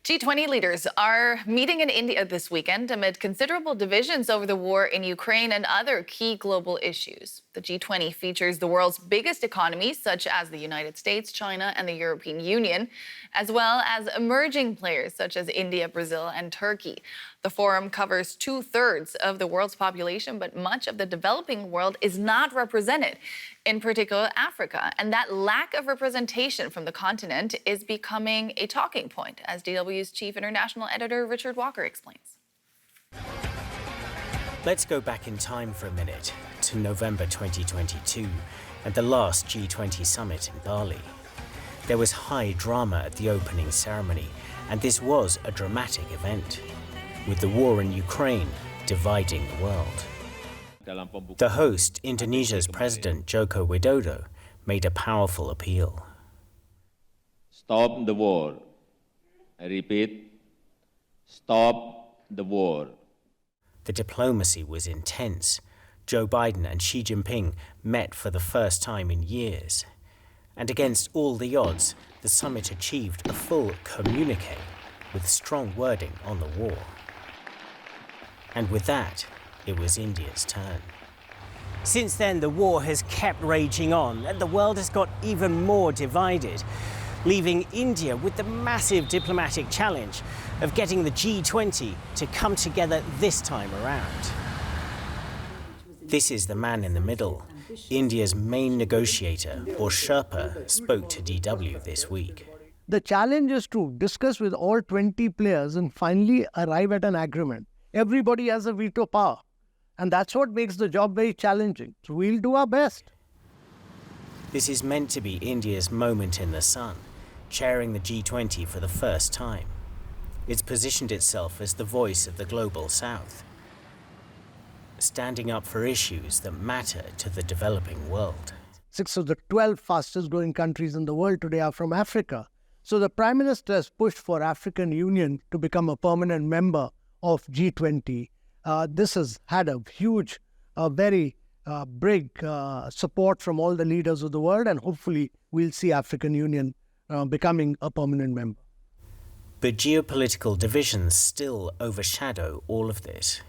G20 leaders are meeting in India this weekend amid considerable divisions over the war in Ukraine and other key global issues. The G20 features the world's biggest economies, such as the United States, China, and the European Union, as well as emerging players such as India, Brazil, and Turkey. The forum covers 2/3 of the world's population, but much of the developing world is not represented, in particular Africa. And that lack of representation from the continent is becoming a talking point, as DW's chief international editor Richard Walker explains. Let's go back in time for a minute to November 2022 and the last G20 summit in Bali. There was high drama at the opening ceremony, and this was a dramatic event, with the war in Ukraine dividing the world. The host, Indonesia's President Joko Widodo, made a powerful appeal. Stop the war. I repeat, stop the war. The diplomacy was intense. Joe Biden and Xi Jinping met for the first time in years. And against all the odds, the summit achieved a full communique with strong wording on the war. And with that, it was India's turn. Since then, the war has kept raging on, and the world has got even more divided, leaving India with the massive diplomatic challenge of getting the G20 to come together this time around. This is the man in the middle. India's main negotiator, or Sherpa, spoke to DW this week. The challenge is to discuss with all 20 players and finally arrive at an agreement. Everybody has a veto power, and that's what makes the job very challenging. So we'll do our best. This is meant to be India's moment in the sun, chairing the G20 for the first time. It's positioned itself as the voice of the global south, standing up for issues that matter to the developing world. 6 of the 12 fastest growing countries in the world today are from Africa. So the Prime Minister has pushed for African Union to become a permanent member of G20. This has had a huge, very big support from all the leaders of the world, and hopefully we'll see African Union becoming a permanent member. But geopolitical divisions still overshadow all of this.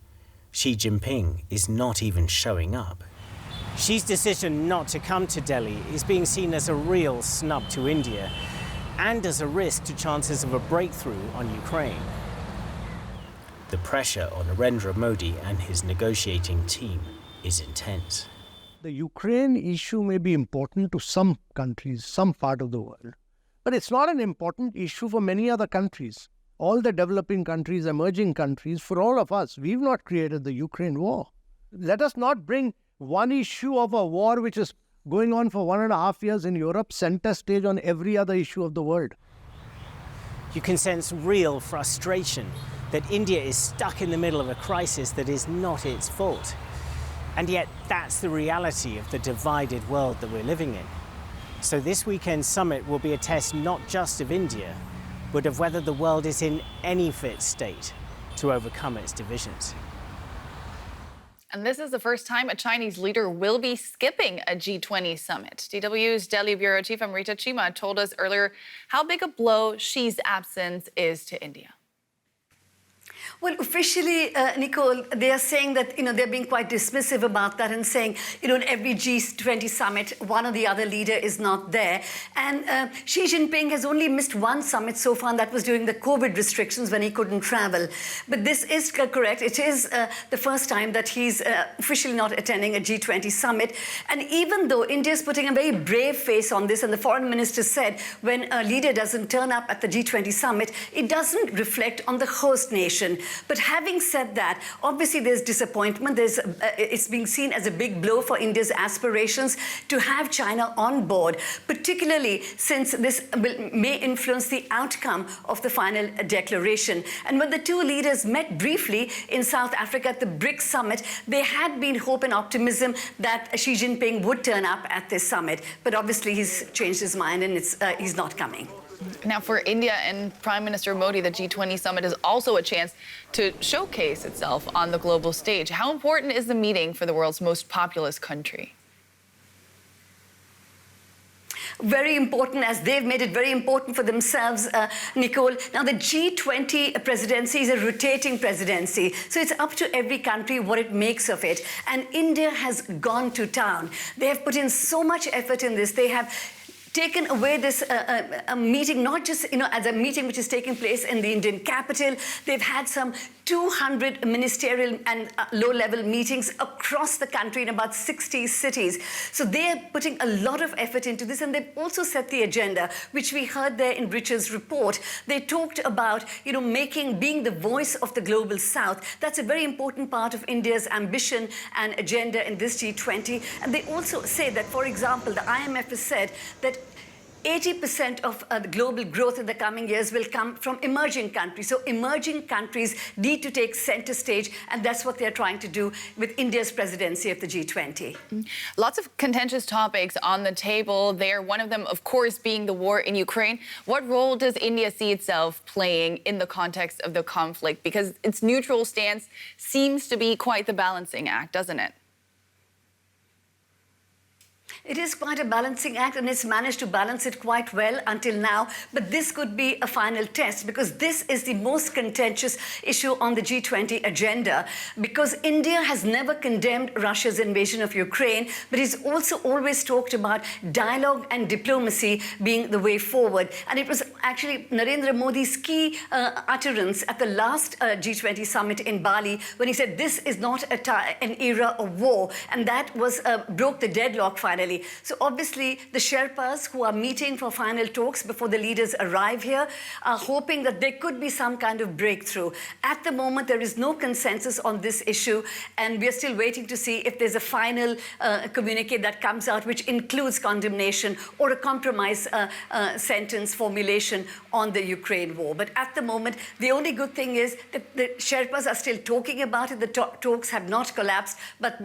Xi Jinping is not even showing up. Xi's decision not to come to Delhi is being seen as a real snub to India and as a risk to chances of a breakthrough on Ukraine. The pressure on Narendra Modi and his negotiating team is intense. The Ukraine issue may be important to some countries, some part of the world, but it's not an important issue for many other countries. All the developing countries, emerging countries, for all of us, we've not created the Ukraine war. Let us not bring one issue of a war which is going on for 1.5 years in Europe center stage on every other issue of the world. You can sense real frustration that India is stuck in the middle of a crisis that is not its fault. And yet that's the reality of the divided world that we're living in. So this weekend's summit will be a test not just of India, but of whether the world is in any fit state to overcome its divisions. And this is the first time a Chinese leader will be skipping a G20 summit. DW's Delhi Bureau Chief Amrita Chima told us earlier how big a blow Xi's absence is to India. Well, officially, Nicole, they are saying that, they're being quite dismissive about that and saying, in every G20 summit, one or the other leader is not there. And Xi Jinping has only missed one summit so far, and that was during the COVID restrictions when he couldn't travel. But this is correct. It is the first time that he's officially not attending a G20 summit. And even though India is putting a very brave face on this, and the foreign minister said when a leader doesn't turn up at the G20 summit, it doesn't reflect on the host nation. But having said that, obviously there's disappointment. It's being seen as a big blow for India's aspirations to have China on board, particularly since this may influence the outcome of the final declaration. And when the two leaders met briefly in South Africa at the BRICS summit, there had been hope and optimism that Xi Jinping would turn up at this summit. But obviously he's changed his mind and he's not coming. Now, for India and Prime Minister Modi, the G20 summit is also a chance to showcase itself on the global stage. How important is the meeting for the world's most populous country? very important, as they've made it very important for themselves, Nicole. Now, the G20 presidency is a rotating presidency, so it's up to every country what it makes of it. And India has gone to town. They have put in so much effort in this. They have taken away this meeting, not just as a meeting which is taking place in the Indian capital. They've had some 200 ministerial and low-level meetings across the country in about 60 cities. So they're putting a lot of effort into this, and they've also set the agenda, which we heard there in Richard's report. They talked about, being the voice of the global South. That's a very important part of India's ambition and agenda in this G20. And they also say that, for example, the IMF has said that 80% of the global growth in the coming years will come from emerging countries. So emerging countries need to take center stage, and that's what they're trying to do with India's presidency of the G20. Lots of contentious topics on the table there, one of them, of course, being the war in Ukraine. What role does India see itself playing in the context of the conflict? Because its neutral stance seems to be quite the balancing act, doesn't it? It is quite a balancing act, and it's managed to balance it quite well until now. But this could be a final test, because this is the most contentious issue on the G20 agenda, because India has never condemned Russia's invasion of Ukraine, but it's also always talked about dialogue and diplomacy being the way forward. And it was actually Narendra Modi's key utterance at the last G20 summit in Bali, when he said this is not an era of war, and that was broke the deadlock finally. So obviously the Sherpas who are meeting for final talks before the leaders arrive here are hoping that there could be some kind of breakthrough. At the moment, there is no consensus on this issue, and we're still waiting to see if there's a final communique that comes out which includes condemnation or a compromise sentence formulation on the Ukraine war. But at the moment, the only good thing is that the Sherpas are still talking about it. The talks have not collapsed, but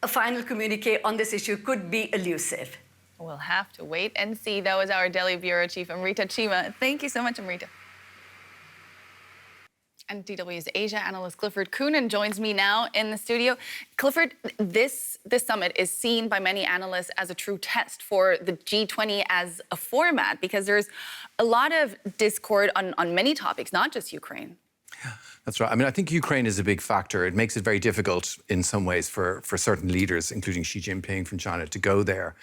a final communique on this issue could be elusive. We'll have to wait and see. That was our Delhi Bureau Chief, Amrita Chima. Thank you so much, Amrita. And DW's Asia analyst Clifford Coonan joins me now in the studio. Clifford, this summit is seen by many analysts as a true test for the G20 as a format, because there's a lot of discord on many topics, not just Ukraine. That's right. I mean, I think Ukraine is a big factor. It makes it very difficult in some ways for certain leaders, including Xi Jinping from China, to go there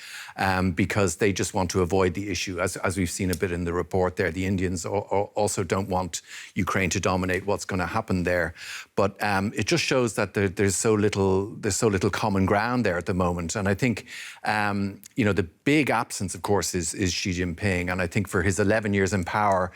because they just want to avoid the issue. As we've seen a bit in the report there, the Indians also don't want Ukraine to dominate what's going to happen there. But it just shows that there's so little common ground there at the moment. And I think, the big absence, of course, is Xi Jinping. And I think for his 11 years in power,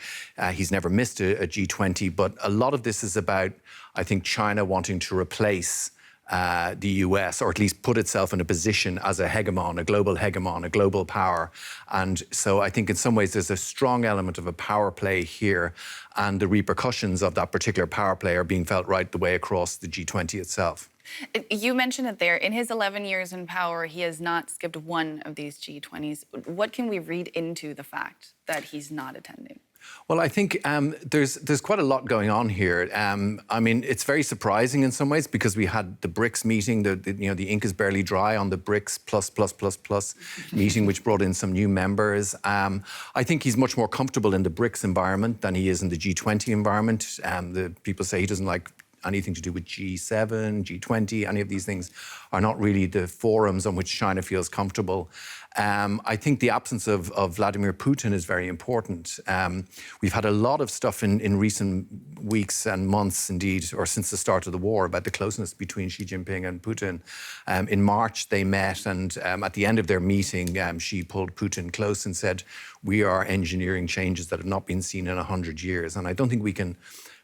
he's never missed a G20. But a lot of this is about, I think, China wanting to replace the US, or at least put itself in a position as a hegemon, a global power. And so I think in some ways there's a strong element of a power play here, and the repercussions of that particular power play are being felt right the way across the G20 itself. You mentioned it there. In his 11 years in power, he has not skipped one of these G20s. What can we read into the fact that he's not attending? Well, I think there's quite a lot going on here. I mean, it's very surprising in some ways, because we had the BRICS meeting. The ink is barely dry on the BRICS plus meeting, which brought in some new members. I think he's much more comfortable in the BRICS environment than he is in the G20 environment. The people say he doesn't like anything to do with G7, G20. Any of these things are not really the forums on which China feels comfortable. I think the absence of Vladimir Putin is very important. We've had a lot of stuff in recent weeks and months, indeed, or since the start of the war, about the closeness between Xi Jinping and Putin. In March, they met, and at the end of their meeting, Xi pulled Putin close and said, "We are engineering changes that have not been seen in 100 years." And I don't think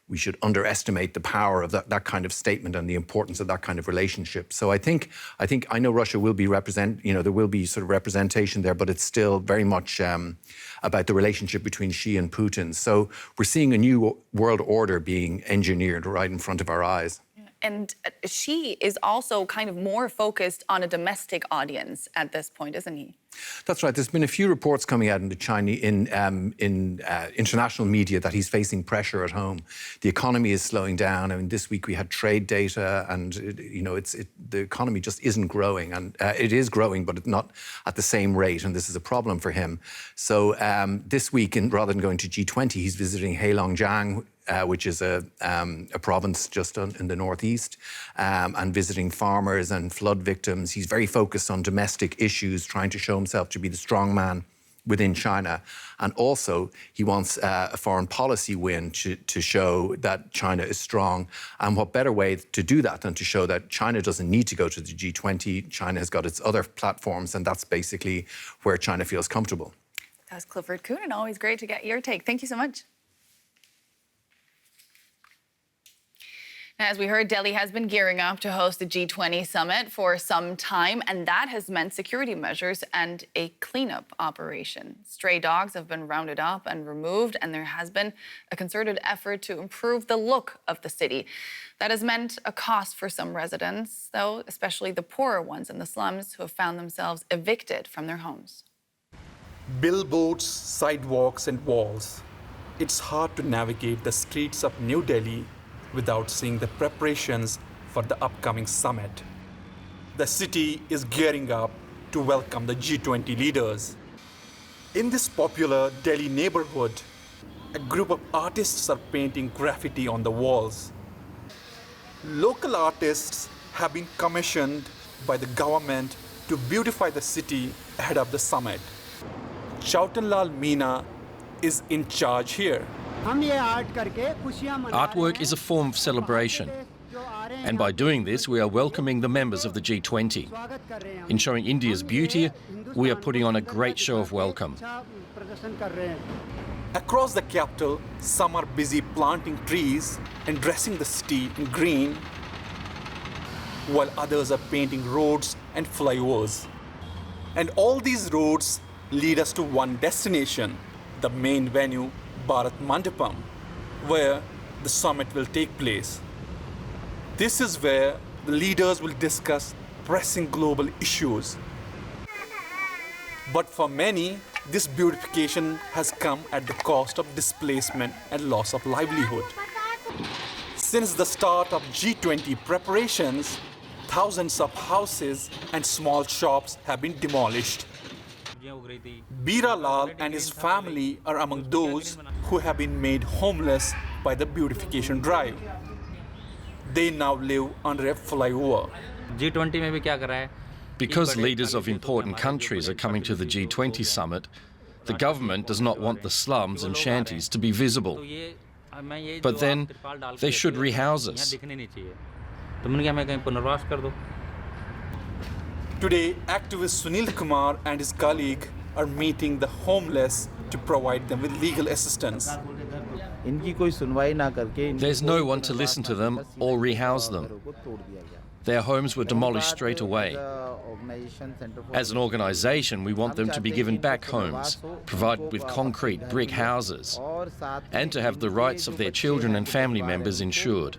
we should underestimate the power of that kind of statement and the importance of that kind of relationship. So I know Russia will be there will be sort of representation there, but it's still very much about the relationship between Xi and Putin. So we're seeing a new world order being engineered right in front of our eyes. And Xi is also kind of more focused on a domestic audience at this point, isn't he? That's right. There's been a few reports coming out in the international media that he's facing pressure at home. The economy is slowing down. I mean, this week we had trade data, and the economy just isn't growing, and it is growing, but it's not at the same rate, and this is a problem for him. So this week, rather than going to G20, he's visiting Heilongjiang, which is a province just in the northeast, and visiting farmers and flood victims. He's very focused on domestic issues, trying to show himself to be the strong man within China. And also, he wants a foreign policy win to show that China is strong. And what better way to do that than to show that China doesn't need to go to the G20. China has got its other platforms, and that's basically where China feels comfortable. That was Clifford Kuhn, and always great to get your take. Thank you so much. Now, as we heard, Delhi has been gearing up to host the G20 summit for some time, and that has meant security measures and a cleanup operation. Stray dogs have been rounded up and removed, and there has been a concerted effort to improve the look of the city. That has meant a cost for some residents, though, especially the poorer ones in the slums who have found themselves evicted from their homes. Billboards, sidewalks, and walls. It's hard to navigate the streets of New Delhi without seeing the preparations for the upcoming summit. The city is gearing up to welcome the G20 leaders. In this popular Delhi neighborhood, a group of artists are painting graffiti on the walls. Local artists have been commissioned by the government to beautify the city ahead of the summit. Chautanlal Meena is in charge here. Artwork is a form of celebration, and by doing this we are welcoming the members of the G20. In showing India's beauty, we are putting on a great show of welcome. Across the capital, some are busy planting trees and dressing the city in green, while others are painting roads and flyovers. And all these roads lead us to one destination, the main venue, Bharat Mandapam, where the summit will take place. This is where the leaders will discuss pressing global issues. But for many, this beautification has come at the cost of displacement and loss of livelihood. Since the start of G20 preparations, thousands of houses and small shops have been demolished. Bira Lal and his family are among those who have been made homeless by the beautification drive. They now live under a flyover. Because leaders of important countries are coming to the G20 summit, the government does not want the slums and shanties to be visible. But then they should rehouse us. Today, activist Sunil Kumar and his colleague are meeting the homeless to provide them with legal assistance. There's no one to listen to them or rehouse them. Their homes were demolished straight away. As an organisation, we want them to be given back homes, provided with concrete brick houses, and to have the rights of their children and family members ensured.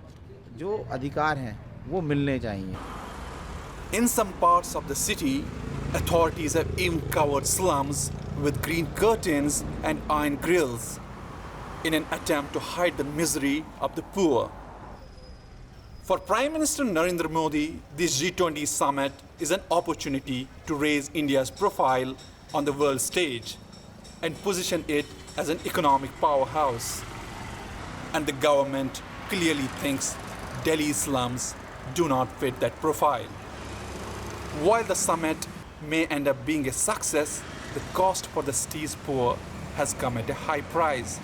In some parts of the city, authorities have even covered slums with green curtains and iron grills in an attempt to hide the misery of the poor. For Prime Minister Narendra Modi, this G20 summit is an opportunity to raise India's profile on the world stage and position it as an economic powerhouse. And the government clearly thinks Delhi's slums do not fit that profile. While the summit may end up being a success, the cost for the city's poor has come at a high price.